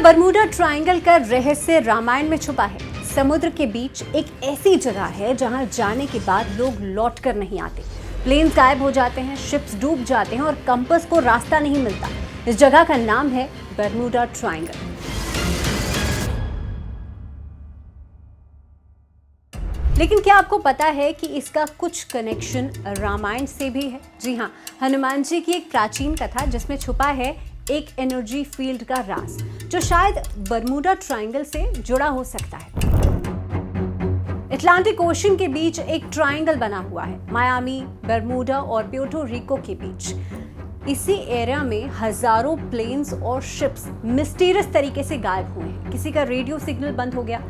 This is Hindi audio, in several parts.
बर्मुडा ट्रायंगल का रहस्य रामायण में छुपा है। समुद्र के बीच एक ऐसी जगह है जहां जाने के बाद लोग लौट कर नहीं आते। प्लेन्स गायब हो जाते हैं, शिप्स डूब जाते हैं और कंपास को रास्ता नहीं मिलता। इस जगह का नाम है बर्मुडा ट्रायंगल। लेकिन क्या आपको पता है कि इसका कुछ कनेक्शन रामायण से भी है? जी हाँ, हनुमान जी की एक प्राचीन कथा जिसमें छुपा है एक एनर्जी फील्ड का राज, जो शायद बर्मुडा ट्रायंगल से जुड़ा हो सकता है। अटलांटिक ओशन के बीच एक ट्रायंगल बना हुआ है, मायामी, बर्मुडा और प्यूर्टो रिको के बीच। इसी एरिया में हजारों प्लेन्स और शिप्स मिस्टीरियस तरीके से गायब हुए हैं। किसी का रेडियो सिग्नल बंद हो गया,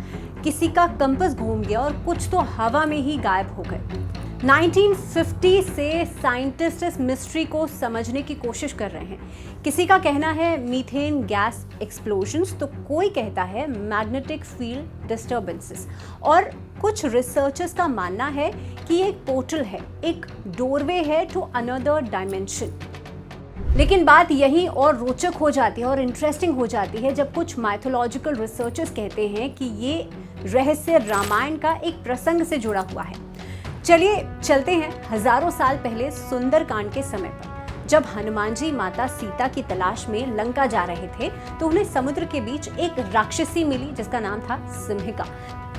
किसी का कंपास घूम गया और कुछ तो हवा में ही गायब हो गए। 1950 से साइंटिस्ट इस मिस्ट्री को समझने की कोशिश कर रहे हैं। किसी का कहना है मीथेन गैस एक्सप्लोजन्स, तो कोई कहता है मैग्नेटिक फील्ड डिस्टर्बेंसेस, और कुछ रिसर्चर्स का मानना है कि ये एक पोर्टल है, एक डोरवे है टू अनदर डायमेंशन। लेकिन बात यही और रोचक हो जाती है और इंटरेस्टिंग हो जाती है जब कुछ माइथोलॉजिकल रिसर्चर्स कहते हैं कि ये रहस्य रामायण का एक प्रसंग से जुड़ा हुआ है। चलिए चलते हैं हजारों साल पहले सुंदरकांड के समय पर। जब हनुमान जी माता सीता की तलाश में लंका जा रहे थे तो उन्हें समुद्र के बीच एक राक्षसी मिली जिसका नाम था सिम्हिका।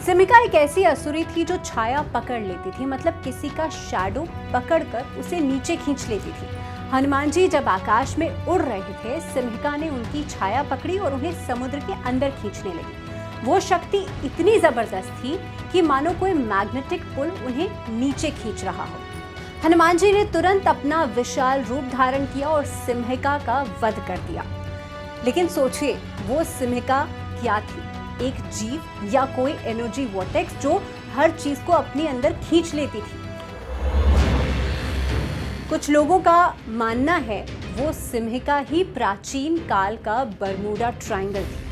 सिम्हिका एक ऐसी असुरी थी जो छाया पकड़ लेती थी, मतलब किसी का शैडो पकड़कर उसे नीचे खींच लेती थी। हनुमान जी जब आकाश में उड़ रहे थे, सिम्हिका ने उनकी छाया पकड़ी और उन्हें समुद्र के अंदर खींचने लगी। वो शक्ति इतनी जबरदस्त थी कि मानो कोई मैग्नेटिक पुल उन्हें नीचे खींच रहा हो। हनुमान जी ने तुरंत अपना विशाल रूप धारण किया और सिम्हिका का वध कर दिया। लेकिन सोचिए, वो सिम्हिका क्या थी? एक जीव या कोई एनर्जी वॉर्टेक्स जो हर चीज को अपने अंदर खींच लेती थी? कुछ लोगों का मानना है वो सिम्हिका ही प्राचीन काल का बर्मुडा ट्रायंगल थी,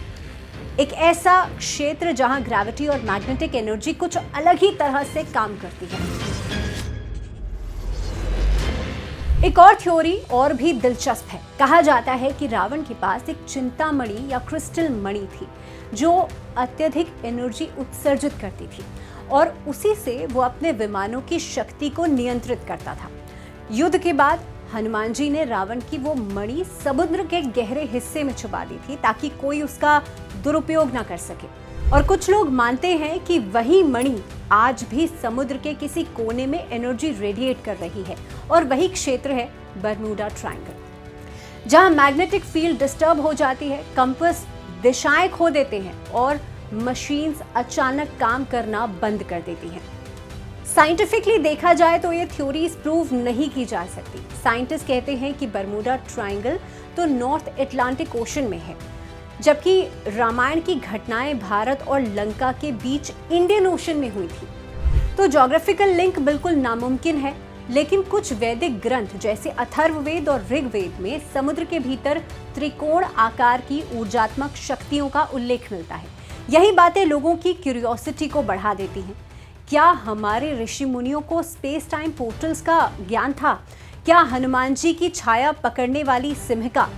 एक ऐसा क्षेत्र जहां ग्रेविटी और मैग्नेटिक एनर्जी कुछ अलग ही तरह से काम करती है। एक और थ्योरी और भी दिलचस्प है। कहा जाता है कि रावण के पास एक चिंतामणि या क्रिस्टल मणि थी जो अत्यधिक एनर्जी उत्सर्जित करती थी और उसी से वो अपने विमानों की शक्ति को नियंत्रित करता था। युद्ध के बाद हनुमान जी ने रावण की वो मणि समुद्र के गहरे हिस्से में छुपा दी थी ताकि कोई उसका दुरुपयोग ना कर सके। और कुछ लोग मानते हैं कि वही मणि आज भी समुद्र के किसी कोने में एनर्जी रेडिएट कर रही है और वही क्षेत्र है बर्मुडा ट्रायंगल, जहां मैग्नेटिक फील्ड डिस्टर्ब हो जाती है, कंपास दिशाएं खो देते हैं और मशीन्स अचानक काम करना बंद कर देती हैं। साइंटिफिकली देखा जाए तो ये थ्योरीज प्रूव नहीं की जा सकती। साइंटिस्ट कहते हैं कि बर्मुडा ट्रायंगल तो नॉर्थ अटलांटिक ओशन में है, जबकि रामायण की घटनाएं भारत और लंका के बीच इंडियन ओशन में हुई थी। तो ज्योग्राफिकल लिंक बिल्कुल नामुमकिन है, लेकिन कुछ वैदिक ग्रंथ जैसे अथर्ववेद और ऋग्वेद में समुद्र के भीतर त्रिकोण आकार की ऊर्जात्मक शक्तियों का उल्लेख मिलता है। यही बातें लोगों की क्यूरियोसिटी को बढ़ा देती हैं। क्या हमारे ऋषि मुनियों को स्पेस टाइम पोर्टल्स का ज्ञान था? क्या हनुमान जी की छाया पकड़ने वाली सिम्हिका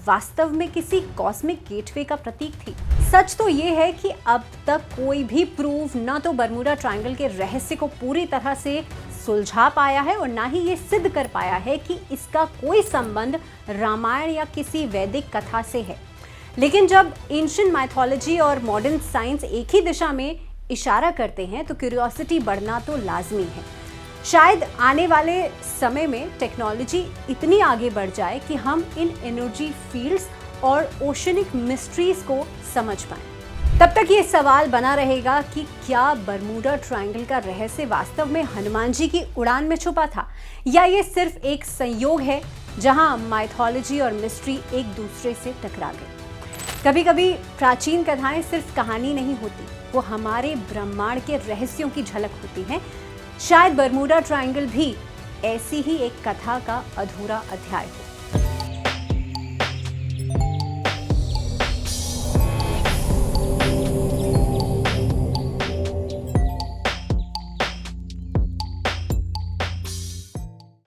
वास्तव में किसी कॉस्मिक गेटवे का प्रतीक थी? सच तो ये है कि अब तक कोई भी प्रूफ ना तो बर्मुडा ट्रायंगल के रहस्य को पूरी तरह से सुलझा पाया है और ना ही ये सिद्ध कर पाया है कि इसका कोई संबंध रामायण या किसी वैदिक कथा से है। लेकिन जब एंशिएंट माइथोलॉजी और मॉडर्न साइंस एक ही दिशा में इशारा करते हैं तो क्यूरियोसिटी बढ़ना तो लाजमी है। शायद आने वाले समय में टेक्नोलॉजी इतनी आगे बढ़ जाए कि हम इन एनर्जी फील्ड्स और ओशनिक मिस्ट्रीज को समझ पाएं। तब तक ये सवाल बना रहेगा कि क्या बर्मुडा ट्रायंगल का रहस्य वास्तव में हनुमान जी की उड़ान में छुपा था, या ये सिर्फ एक संयोग है जहां माइथोलॉजी और मिस्ट्री एक दूसरे से टकरा गई। कभी कभी प्राचीन कथाएं सिर्फ कहानी नहीं होती, वो हमारे ब्रह्मांड के रहस्यों की झलक होती हैं। शायद बर्मुडा ट्रायंगल भी ऐसी ही एक कथा का अधूरा अध्याय हो।